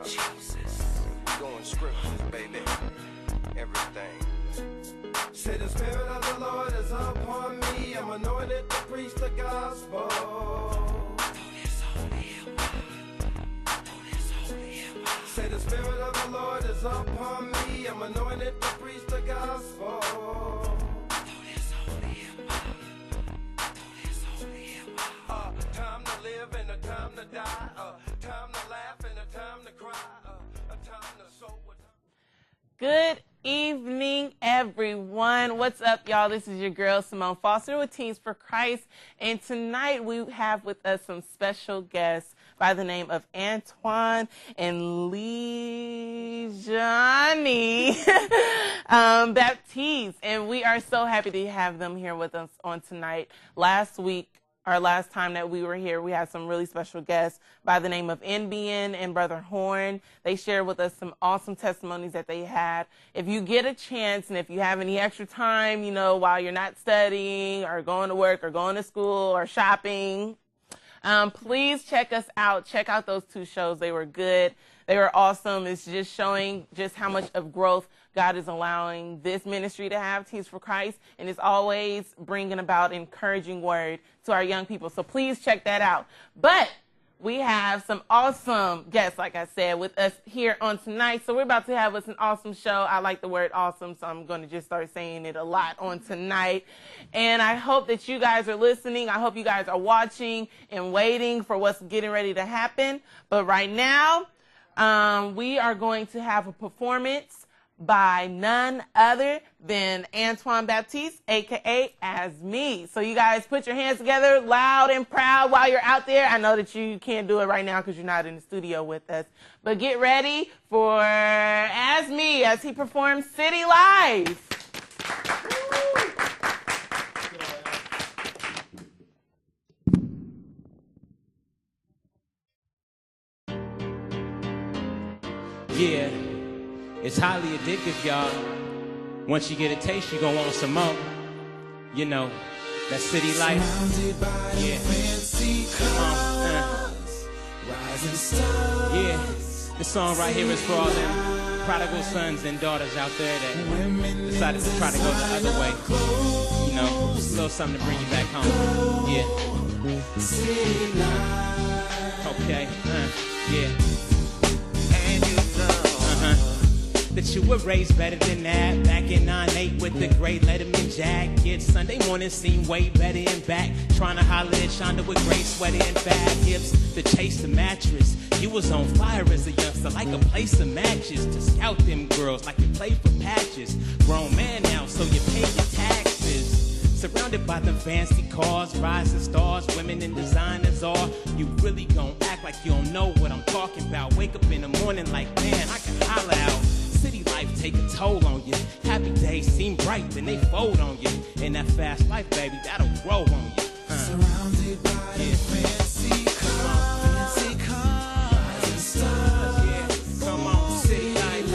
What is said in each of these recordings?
Jesus. Going scriptures, baby. Everything. Say the Spirit of the Lord is upon me. I'm anointed to preach the gospel. Say the Spirit of the Lord is upon me. I'm anointed to preach the gospel. Time to live and a time to die. Time to laugh and a time to cry. A time to sow. Good evening, everyone. What's up, y'all? This is your girl, Simone Foster with Teens for Christ. And tonight we have with us some special guests by the name of Antoine and Lidiane Batiste. And we are so happy to have them here with us on tonight. Last time that we were here, we had some really special guests by the name of NBN and Brother Horn. They shared with us some awesome testimonies that they had. If you get a chance and if you have any extra time, while you're not studying or going to work or going to school or shopping, please check us out. Check out those two shows. They were good. They were awesome. It's just showing just how much of growth God is allowing this ministry to have, Teens for Christ, and it's always bringing about encouraging word to our young people. So please check that out. But we have some awesome guests, like I said, with us here on tonight. So we're about to have us an awesome show. I like the word awesome, so I'm going to just start saying it a lot on tonight. And I hope that you guys are listening. I hope you guys are watching and waiting for what's getting ready to happen. But right now, we are going to have a performance by none other than Antoine Batiste, a.k.a. As Me. So you guys put your hands together loud and proud while you're out there. I know that you can't do it right now because you're not in the studio with us. But get ready for As Me as he performs City Life. Yeah, it's highly addictive, y'all. Once you get a taste, you gon' want some more. You know, that city life. Yeah. Yeah, this song right here is for all them prodigal sons and daughters out there that decided to try to go the other way. You know, just a little something to bring you back home. Yeah. Okay, yeah. That you were raised better than that. Back in 9-8 with the gray Letterman jacket. Sunday morning seemed way better in back. Trying to holler at Shonda with gray sweater and fat hips to chase the mattress. You was on fire as a youngster, like a place of matches. To scout them girls like you played for patches. Grown man now, so you pay your taxes. Surrounded by them fancy cars, rising stars, women in designers all. You really gon' act like you don't know what I'm talking about. Wake up in the morning like, man, I can holler out. City life take a toll on you. Happy days seem bright, then they fold on you. And that fast life, baby, that'll grow on you. Surrounded by fancy cars, rising stars. Yeah, come on, city life.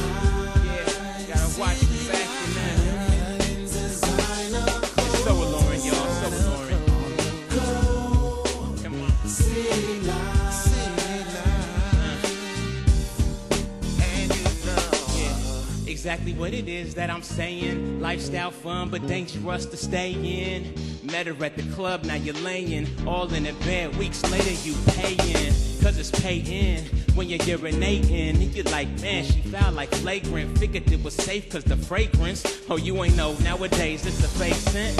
Yeah, gotta watch the fashion now. It's so alluring, y'all, so alluring. Come on. City life. Exactly what it is that I'm saying. Lifestyle fun, but dangerous to stay in. Met her at the club, now you're laying all in a bed. Weeks later, you paying, cause it's paying. When you're urinating, and you're like, man, she foul like flagrant. Figured it was safe cause the fragrance. Oh, you ain't know, nowadays it's a fake scent.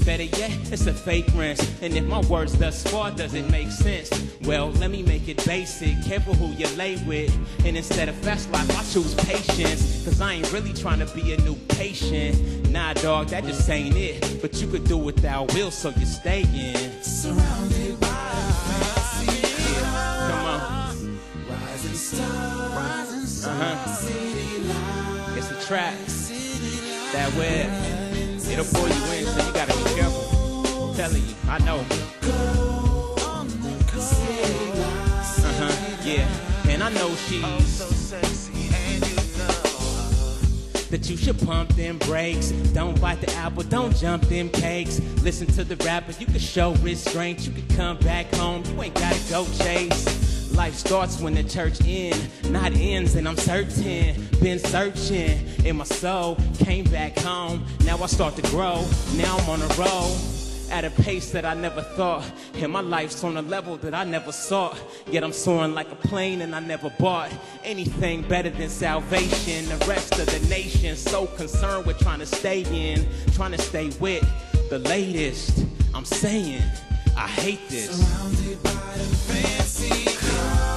Better yet, it's a fake rinse. And if my words thus far doesn't make sense, well, let me make it basic. Careful who you lay with. And instead of fast life, I choose patience. Cause I ain't really trying to be a new patient. Nah, dog, that just ain't it. But you could do without will, so you stay in. Surrounded by fancy cars. Come on. Rising stars. City life. It's a trap. That web. It'll pull you in, so you gotta be careful. I'm telling you, I know. Yeah. And I know she's So sexy, and you know that you should pump them brakes. Don't bite the apple, don't jump them cakes. Listen to the rapper, you can show restraint. You can come back home, you ain't gotta go chase. Life starts when the church ends, not ends, and I'm certain. Been searching in my soul, came back home. Now I start to grow. Now I'm on a roll at a pace that I never thought. And my life's on a level that I never sought. Yet I'm soaring like a plane and I never bought anything better than salvation. The rest of the nation so concerned with trying to stay in, trying to stay with the latest. I'm saying, I hate this. Surrounded by the fancy cars.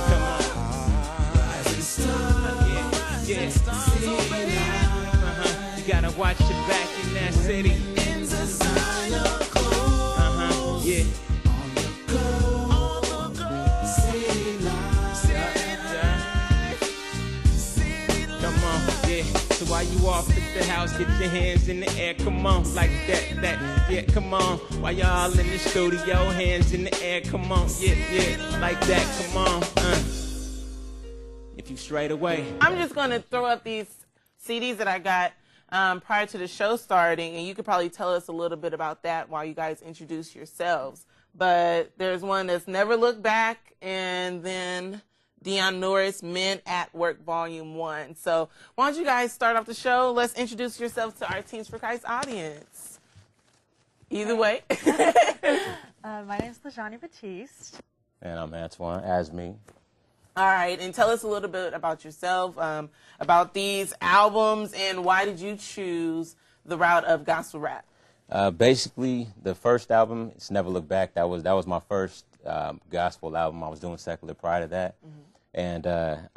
Come on. Rising stars. Yeah. You gotta watch your back in that city. Ends a sign of close. Yeah. On the go. City life. Come on, yeah. So while you all fix the house, get your hands in the air. Come on, like that. Yeah, come on. While y'all in the studio, hands in the air. Come on, yeah, like that. Come on. If you straight away. I'm just going to throw up these CDs that I got prior to the show starting, and you could probably tell us a little bit about that while you guys introduce yourselves. But there's one that's Never Look Back, and then Dion Norris, Men at Work, Volume 1. So why don't you guys start off the show? Let's introduce yourselves to our Teens for Christ audience. Either way. My name is Lidiane Batiste. And I'm Antoine, as me. All right, and tell us a little bit about yourself, about these albums, and why did you choose the route of gospel rap? Basically, the first album, It's Never Look Back, that was my first gospel album. I was doing secular prior to that. And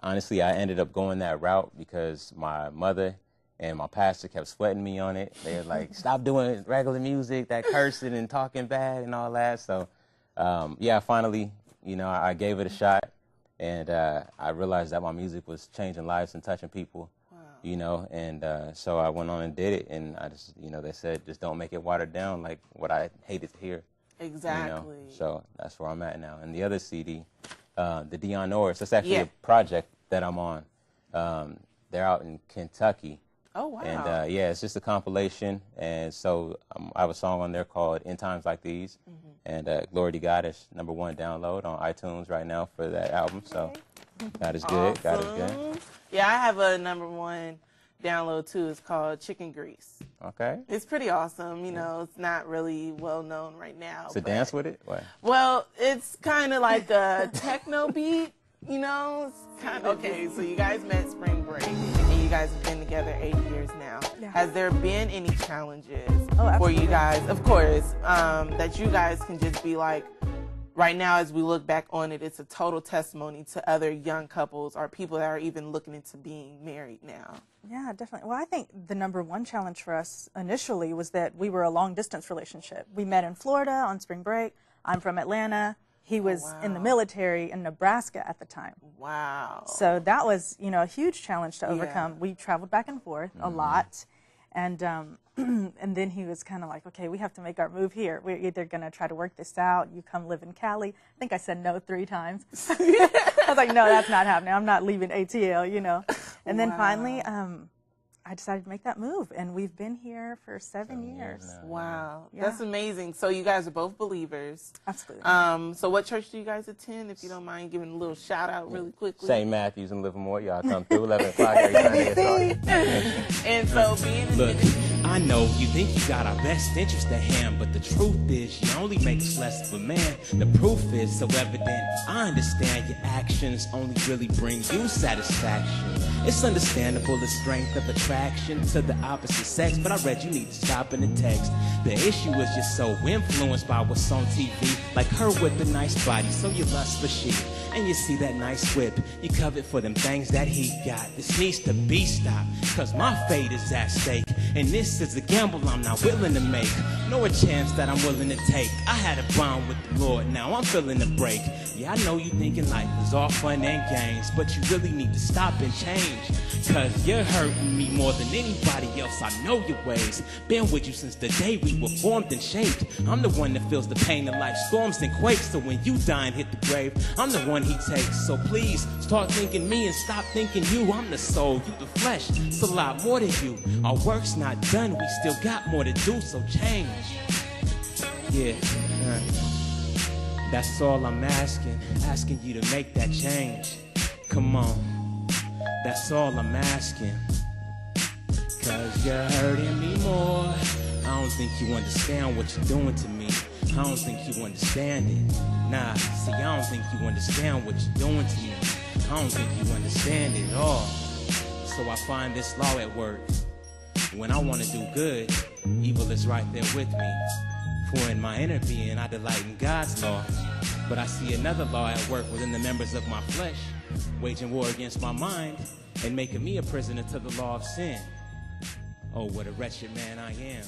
honestly, I ended up going that route because my mother and my pastor kept sweating me on it. They were like, stop doing regular music, that cursing and talking bad and all that. So, yeah, finally, I gave it a shot. And I realized that my music was changing lives and touching people, and so I went on and did it. And I just, they said, just don't make it watered down like what I hated to hear. Exactly. So that's where I'm at now. And the other CD, the Dion Norris, that's actually a project that I'm on. They're out in Kentucky. Oh, wow. And, it's just a compilation. And so I have a song on there called In Times Like These. And Glory to God is #1 download on iTunes right now for that album. So God is good. Awesome. God is good. Yeah, I have a #1 download, too. It's called Chicken Grease. Okay. It's pretty awesome. It's not really well known right now. So dance with it? What? Well, it's kind of like a techno beat. It's kind of okay. So you guys met spring break, and you guys have been together 8 years now. Yeah. Has there been any challenges Oh, for you absolutely. guys? Of course, that you guys can just be like, right now as we look back on it, it's a total testimony to other young couples or people that are even looking into being married now. Yeah, definitely. Well, I think the #1 challenge for us initially was that we were a long-distance relationship. We met in Florida on spring break. I'm from Atlanta. He was in the military in Nebraska at the time. Wow. So that was, a huge challenge to overcome. Yeah. We traveled back and forth a lot. And and then he was kind of like, okay, we have to make our move here. We're either going to try to work this out. You come live in Cali. I think I said no 3 times. I was like, no, that's not happening. I'm not leaving ATL, And then finally, I decided to make that move. And we've been here for 7 years. Wow. Yeah. That's amazing. So you guys are both believers. Absolutely. So what church do you guys attend, if you don't mind giving a little shout out really quickly? St. Matthew's in Livermore. Y'all come through 11 o'clock every Sunday. And so being in Look, I know you think you got our best interest at hand, but the truth is you only make us less of a man. The proof is so evident. I understand your actions only really bring you satisfaction. It's understandable the strength of attraction to the opposite sex, but I read you need to stop in the text. The issue is you're so influenced by what's on TV, like her with the nice body, so you lust for she. And you see that nice whip, you covet for them things that he got. This needs to be stopped, cause my fate is at stake. And this is a gamble I'm not willing to make, nor a chance that I'm willing to take. I had a bond with the Lord, now I'm feeling the break. Yeah, I know you thinking life is all fun and games, but you really need to stop and change. Cause you're hurting me more than anybody else. I know your ways, been with you since the day we were formed and shaped. I'm the one that feels the pain of life's storms and quakes. So when you die and hit the grave, I'm the one he takes. So please start thinking me and stop thinking you. I'm the soul, you the flesh. It's a lot more than you. Our work's not done, we still got more to do. So change. Yeah. That's all I'm asking you to make that change. Come on, that's all I'm asking. Cause you're hurting me more. I don't think you understand what you're doing to me. I don't think you understand it. Nah, see, I don't think you understand what you're doing to me. I don't think you understand it at all. So I find this law at work. When I want to do good, evil is right there with me. For in my inner being, I delight in God's law. But I see another law at work within the members of my flesh, waging war against my mind and making me a prisoner to the law of sin. Oh, what a wretched man I am.